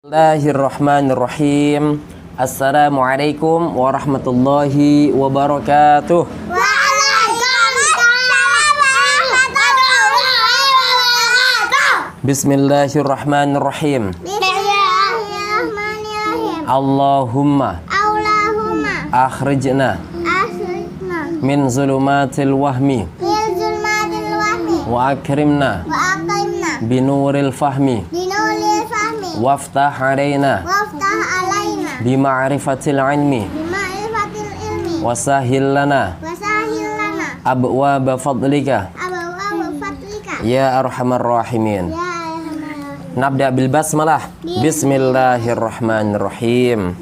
Bismillahirrahmanirrahim. Assalamualaikum warahmatullahi wabarakatuh. Bismillahirrahmanirrahim. Allahumma akhrijna min zulumatil wahmi wa akrimna binuril fahmi waftah alaina bima'rifatil ilmi wasahil lana abwaaba fadlika ya arhamar rahimin. Nabda bil basmalah. Bismillahirrahmanirrahim.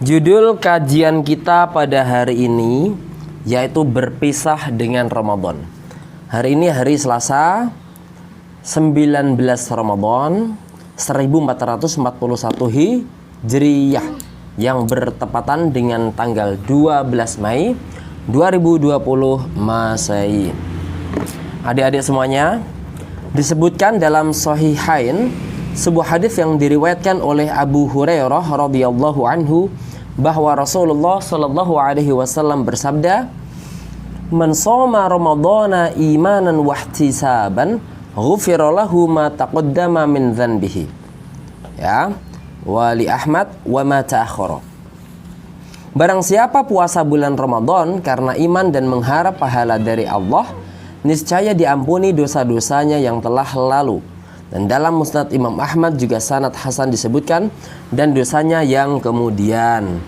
Judul kajian kita pada hari ini yaitu berpisah dengan Ramadan. Hari ini hari Selasa 19 Ramadan 1441 Hijriyah yang bertepatan dengan tanggal 12 Mei 2020 Masehi. Adik-adik semuanya, disebutkan dalam Sahihain sebuah hadis yang diriwayatkan oleh Abu Hurairah radhiyallahu anhu bahwa Rasulullah sallallahu alaihi wasallam bersabda, "Man shoma ramadhana imanan wa ihtisaban ghufira lahu ma taqaddama min dzanbihi." Ya, wali Ahmad wa ma ta'akhkhara. Barang siapa puasa bulan Ramadan karena iman dan mengharap pahala dari Allah, niscaya diampuni dosa-dosanya yang telah lalu. Dan dalam Musnad Imam Ahmad juga sanad hasan disebutkan dan dosanya yang kemudian.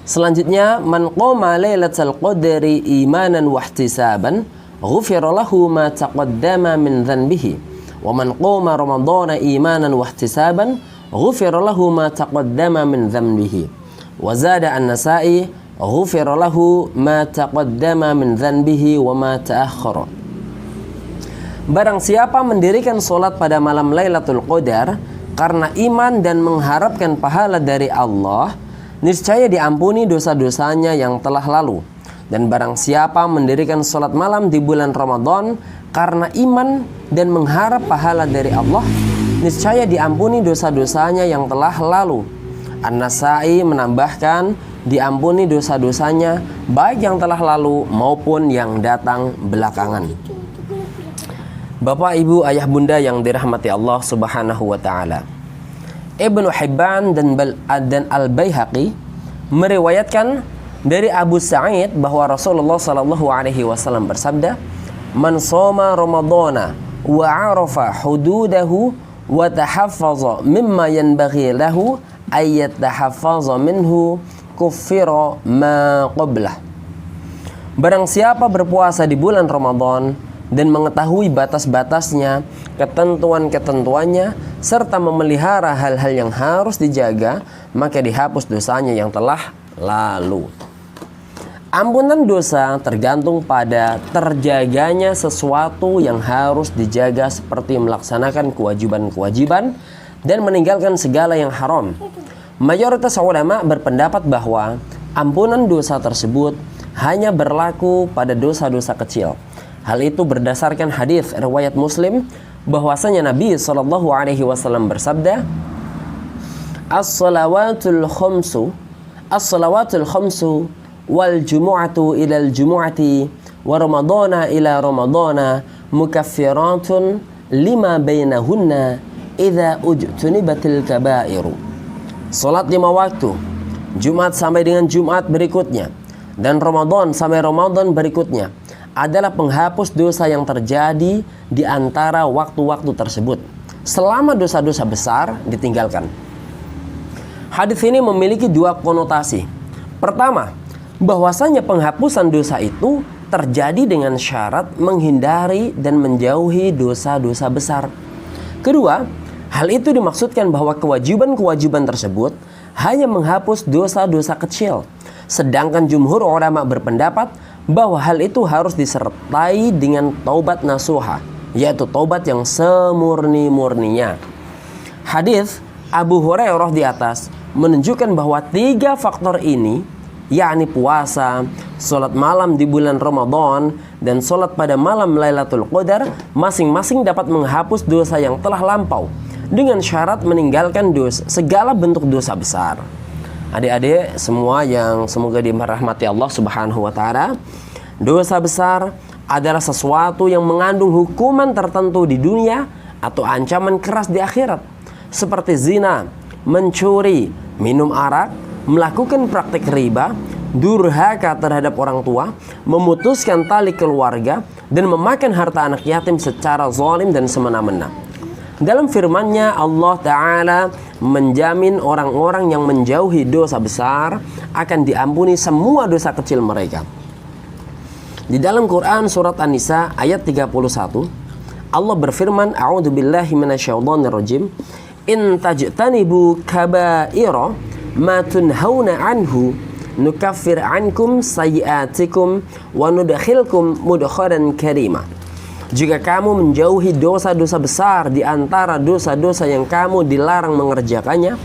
Selanjutnya, man qoma lailatul qadri imanan wa ihtisaban ghufira lahu ma taqaddama min dhanbihi wa man qama ramadhana imanan wa ihtisaban ghufira lahu ma taqaddama min dhanbihi wa zada an-Nasa'i ghufira lahu ma taqaddama min dhanbihi wa ma ta'akhkhara. Barang siapa mendirikan salat pada malam Lailatul Qadar karena iman dan mengharapkan pahala dari Allah, niscaya diampuni dosa-dosanya yang telah lalu. Dan barang siapa mendirikan salat malam di bulan Ramadan karena iman dan mengharap pahala dari Allah, niscaya diampuni dosa-dosanya yang telah lalu. An-Nasa'i menambahkan, diampuni dosa-dosanya baik yang telah lalu maupun yang datang belakangan. Bapak, Ibu, Ayah, Bunda yang dirahmati Allah Subhanahu wa taala. Ibnu Hibban dan Al-Baihaqi meriwayatkan dari Abu Sa'id bahwa Rasulullah sallallahu alaihi wasallam bersabda, "Man shoma ramadhana wa 'arafa hududahu wa tahaffaza mimma yanbaghi lahu ay yatahaffaza minhu kuffira ma qablah." Barang siapa berpuasa di bulan Ramadan dan mengetahui batas-batasnya, ketentuan-ketentuannya, serta memelihara hal-hal yang harus dijaga, maka dihapus dosanya yang telah lalu. Ampunan dosa tergantung pada terjaganya sesuatu yang harus dijaga seperti melaksanakan kewajiban-kewajiban dan meninggalkan segala yang haram. Mayoritas ulama berpendapat bahwa ampunan dosa tersebut hanya berlaku pada dosa-dosa kecil. Hal itu berdasarkan hadis riwayat Muslim bahwasanya Nabi sallallahu alaihi wasallam bersabda, "As-salawatul khamsu wal jumu'atu ilal jumu'ati wa ramadana ila ramadana mukaffiratun lima bainahunna idza ujtunibatil kabairu." Salat 5 waktu, Jumat sampai dengan Jumat berikutnya, dan Ramadan sampai Ramadan berikutnya adalah penghapus dosa yang terjadi di antara waktu-waktu tersebut selama dosa-dosa besar ditinggalkan. Hadis ini memiliki 2 konotasi. Pertama, bahwasanya penghapusan dosa itu terjadi dengan syarat menghindari dan menjauhi dosa-dosa besar. Kedua, hal itu dimaksudkan bahwa kewajiban-kewajiban tersebut hanya menghapus dosa-dosa kecil. Sedangkan jumhur ulama berpendapat bahwa hal itu harus disertai dengan taubat nasuha, yaitu taubat yang semurni-murninya. Hadis Abu Hurairah di atas menunjukkan bahwa 3 faktor ini, yakni puasa, sholat malam di bulan Ramadan, dan sholat pada malam Lailatul Qadar, masing-masing dapat menghapus dosa yang telah lampau dengan syarat meninggalkan dosa, segala bentuk dosa besar. Adik-adik semua yang semoga dirahmati Allah Subhanahu wa taala, dosa besar adalah sesuatu yang mengandung hukuman tertentu di dunia atau ancaman keras di akhirat, seperti zina, mencuri, minum arak, melakukan praktik riba, durhaka terhadap orang tua, memutuskan tali keluarga, dan memakan harta anak yatim secara zalim dan semena-mena. Dalam firman-Nya Allah Ta'ala menjamin orang-orang yang menjauhi dosa besar akan diampuni semua dosa kecil mereka. Di dalam Quran surat An-Nisa ayat 31, Allah berfirman, A'udzubillahi minasyaitonirrajim, in tajtanibu kaba'ira ma tunhauna anhu nukaffir ankum sayyi'atikum wa nudkhilkum mudkhalan karima. Jika kamu menjauhi dosa-dosa besar di antara dosa-dosa yang kamu dilarang mengerjakannya,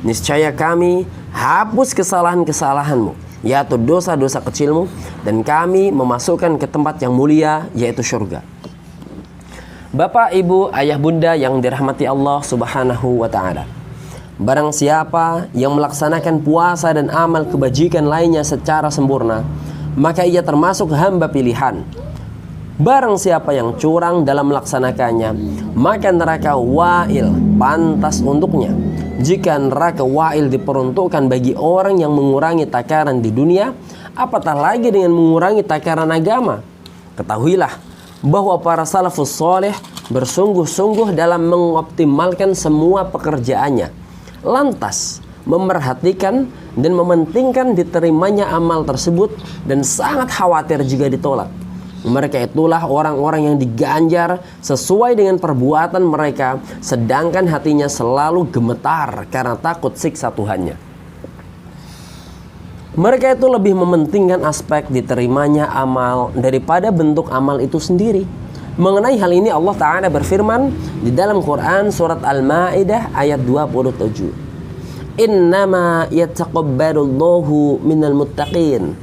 niscaya kami hapus kesalahan-kesalahanmu, yaitu dosa-dosa kecilmu, dan kami memasukkan ke tempat yang mulia, yaitu surga. Bapak, ibu, ayah, bunda yang dirahmati Allah Subhanahu wa ta'ala, barang siapa yang melaksanakan puasa dan amal kebajikan lainnya secara sempurna, maka ia termasuk hamba pilihan. Barang siapa yang curang dalam melaksanakannya, maka neraka wa'il pantas untuknya. Jika neraka wa'il diperuntukkan bagi orang yang mengurangi takaran di dunia, apatah lagi dengan mengurangi takaran agama. Ketahuilah bahwa para salafus soleh bersungguh-sungguh dalam mengoptimalkan semua pekerjaannya, lantas memerhatikan dan mementingkan diterimanya amal tersebut, dan sangat khawatir jika ditolak. Mereka itulah orang-orang yang diganjar sesuai dengan perbuatan mereka, sedangkan hatinya selalu gemetar karena takut siksa Tuhannya. Mereka itu lebih mementingkan aspek diterimanya amal daripada bentuk amal itu sendiri. Mengenai hal ini Allah Ta'ala berfirman di dalam Quran surat Al-Ma'idah ayat 27. Innama yataqabbalullahu minal muttaqin.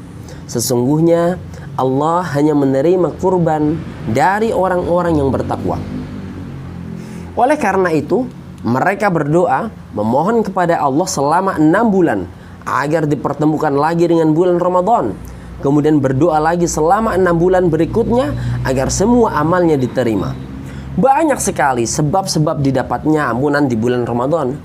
Sesungguhnya Allah hanya menerima kurban dari orang-orang yang bertakwa. Oleh karena itu, mereka berdoa memohon kepada Allah selama 6 bulan agar dipertemukan lagi dengan bulan Ramadan. Kemudian berdoa lagi selama 6 bulan berikutnya agar semua amalnya diterima. Banyak sekali sebab-sebab didapatnya ampunan di bulan Ramadan.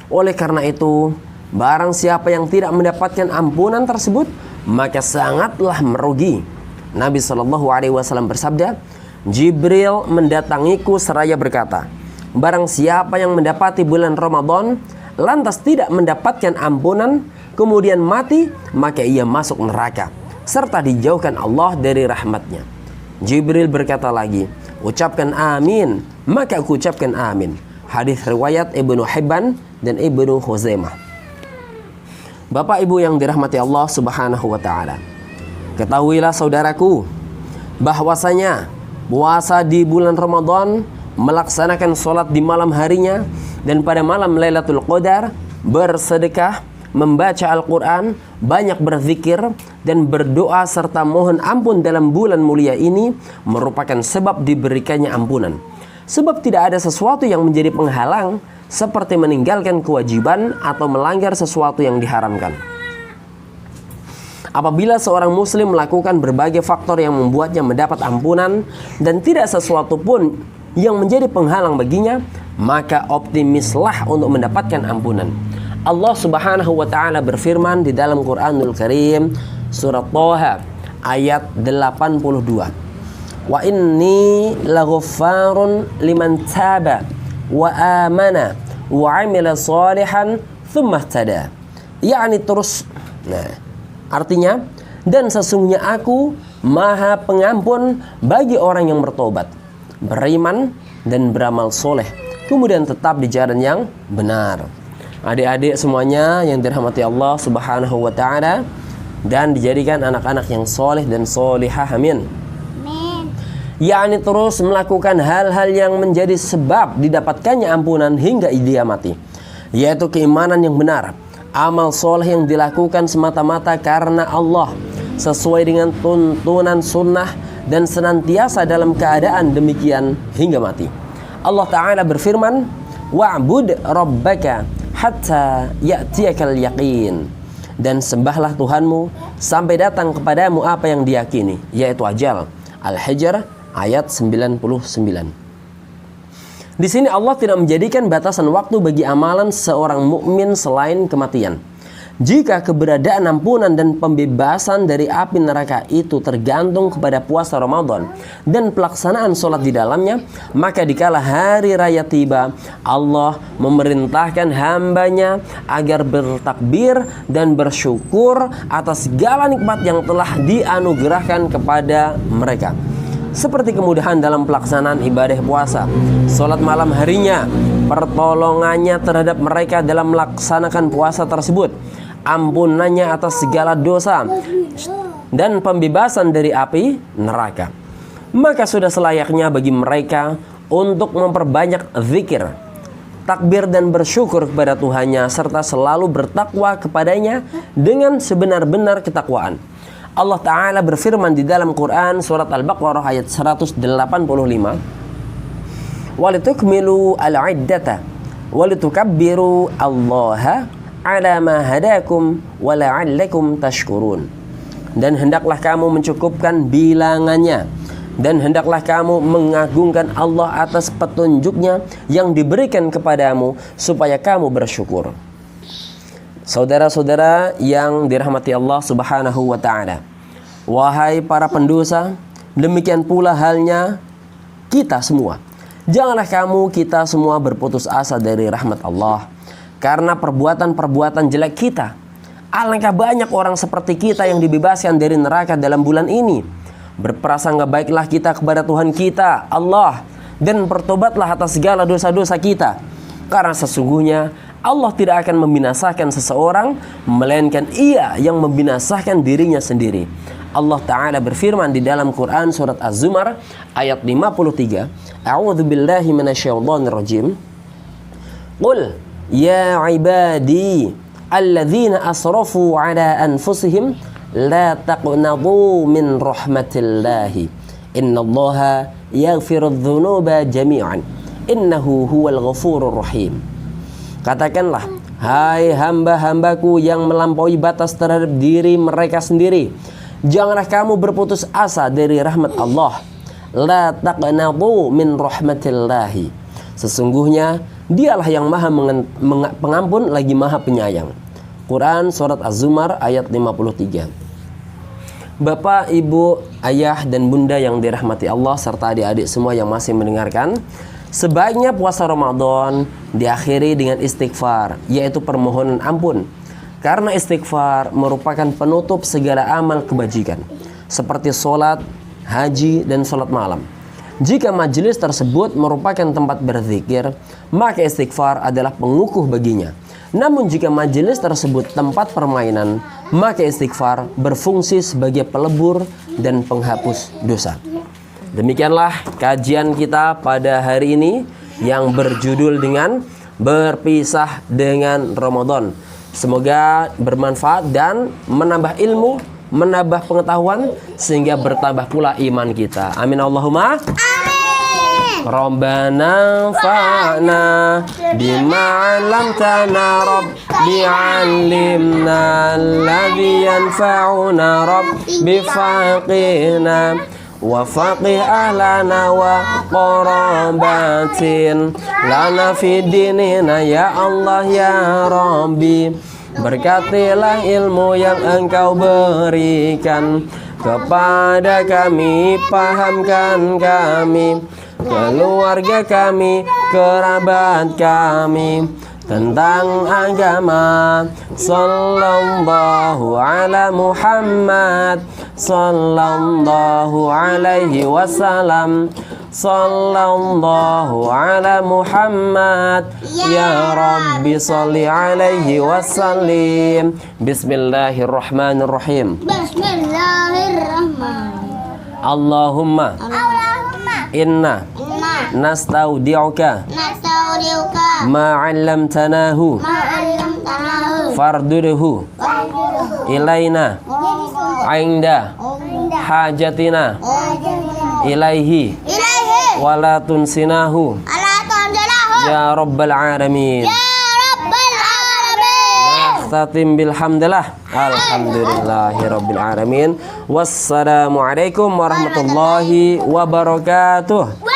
Oleh karena itu, barang siapa yang tidak mendapatkan ampunan tersebut, maka sangatlah merugi. Nabi SAW bersabda, Jibril mendatangiku seraya berkata, barang siapa yang mendapati bulan Ramadan lantas tidak mendapatkan ampunan, kemudian mati, maka ia masuk neraka serta dijauhkan Allah dari rahmatnya. Jibril berkata lagi, ucapkan amin, maka aku ucapkan amin. Hadis riwayat Ibnu Hibban dan Ibnu Khuzaimah. Bapak ibu yang dirahmati Allah Subhanahu wa ta'ala, ketahuilah saudaraku bahwasanya puasa di bulan Ramadan, melaksanakan sholat di malam harinya dan pada malam Lailatul Qadar, bersedekah, membaca Al-Quran, banyak berzikir dan berdoa serta mohon ampun dalam bulan mulia ini merupakan sebab diberikannya ampunan. Sebab tidak ada sesuatu yang menjadi penghalang seperti meninggalkan kewajiban atau melanggar sesuatu yang diharamkan. Apabila seorang muslim melakukan berbagai faktor yang membuatnya mendapat ampunan dan tidak sesuatu pun yang menjadi penghalang baginya, maka optimislah untuk mendapatkan ampunan. Allah Subhanahu wa ta'ala berfirman di dalam Quranul Karim surat Thaha ayat 82. Wa inni laghaffarun liman taba wa amana wa amila salihan thumma ihtada. Yani terus, artinya, dan sesungguhnya aku maha pengampun bagi orang yang bertobat, beriman dan beramal soleh, kemudian tetap di jalan yang benar. Adik-adik semuanya yang dirahmati Allah Subhanahu wa ta'ala, dan dijadikan anak-anak yang soleh dan solihah, amin. yakni terus melakukan hal-hal yang menjadi sebab didapatkannya ampunan hingga dia mati, yaitu keimanan yang benar, amal soleh yang dilakukan semata-mata karena Allah sesuai dengan tuntunan sunnah dan senantiasa dalam keadaan demikian hingga mati. Allah Ta'ala berfirman, wa'bud rabbaka hatta ya'tiyakal yaqin. Dan sembahlah Tuhanmu sampai datang kepadamu apa yang diyakini, yaitu ajal. Al-Hijr ayat 99. Di sini Allah tidak menjadikan batasan waktu bagi amalan seorang mukmin selain kematian. Jika keberadaan ampunan dan pembebasan dari api neraka itu tergantung kepada puasa Ramadan dan pelaksanaan sholat di dalamnya, maka dikala hari raya tiba, Allah memerintahkan hambanya agar bertakbir dan bersyukur atas segala nikmat yang telah dianugerahkan kepada mereka. Seperti kemudahan dalam pelaksanaan ibadah puasa, sholat malam harinya, pertolongannya terhadap mereka dalam melaksanakan puasa tersebut, ampunannya atas segala dosa, dan pembebasan dari api neraka. Maka sudah selayaknya bagi mereka untuk memperbanyak zikir, takbir dan bersyukur kepada Tuhannya, serta selalu bertakwa kepadanya dengan sebenar-benar ketakwaan. Allah Ta'ala berfirman di dalam Quran surat Al-Baqarah ayat 185, walitukmilu al-iddata walitukabbiru allaha ala ma hadakum wala'allakum tashkurun. Dan hendaklah kamu mencukupkan bilangannya, dan hendaklah kamu mengagungkan Allah atas petunjuknya yang diberikan kepadamu supaya kamu bersyukur. Saudara-saudara yang dirahmati Allah Subhanahu wa ta'ala, wahai para pendosa, demikian pula halnya kita semua. Janganlah kita semua berputus asa dari rahmat Allah karena perbuatan-perbuatan jelek kita. Alangkah banyak orang seperti kita yang dibebaskan dari neraka dalam bulan ini. Berprasangka baiklah kita kepada Tuhan kita, Allah, dan bertobatlah atas segala dosa-dosa kita. Karena sesungguhnya Allah tidak akan membinasakan seseorang, melainkan Ia yang membinasakan dirinya sendiri. Allah Ta'ala berfirman di dalam Quran surat Az-Zumar ayat 53, A'udzubillahi minasyaitonirrajim. Qul ya ibadi alladzina asrafu ala anfusihim la taqnatu min rahmatillahi innallaha yaghfirudz dzunuba jami'an innahu huwal ghafurur rahim. Katakanlah, hai hamba-hambaku yang melampaui batas terhadap diri mereka sendiri, janganlah kamu berputus asa dari rahmat Allah. La taqnatu min rahmatillahi. Sesungguhnya Dialah yang maha pengampun lagi maha penyayang. Quran surat Az-Zumar ayat 53. Bapak, ibu, ayah, dan bunda yang dirahmati Allah serta adik-adik semua yang masih mendengarkan, sebaiknya puasa Ramadan diakhiri dengan istighfar, yaitu permohonan ampun. Karena istighfar merupakan penutup segala amal kebajikan, seperti sholat, haji, dan sholat malam. Jika majelis tersebut merupakan tempat berzikir, maka istighfar adalah pengukuh baginya. Namun jika majelis tersebut tempat permainan, maka istighfar berfungsi sebagai pelebur dan penghapus dosa. Demikianlah kajian kita pada hari ini yang berjudul dengan berpisah dengan Ramadan. Semoga bermanfaat dan menambah ilmu, menambah pengetahuan, sehingga bertambah pula iman kita. Amin Allahumma amin. Rabbana fa'na bima 'allamtana rabbi 'allimna alladhi yanfa'una rabbi faqihna wa faqih ahlana wa qarabatin lana fi dinina ya Allah ya Rabbi. Berkatilah ilmu yang Engkau berikan kepada kami, pahamkan kami, keluarga kami, kerabat kami tentang agama. Sallallahu ala Muhammad, sallallahu alaihi wasallam, sallallahu ala Muhammad, ya Rabbi salli alaihi wasallim. Bismillahirrahmanirrahim. Bismillahirrahmanirrahim. Allahumma inna nastaudi'uka ma'allamtanahu farduduhu ilaina inda hajatina ilaihi wala tunsinahu ya rabbal alamin. Nakhtatim bilhamdulillah. Alhamdulillahirabbil alamin. Wassalamualaikum warahmatullahi wabarakatuh.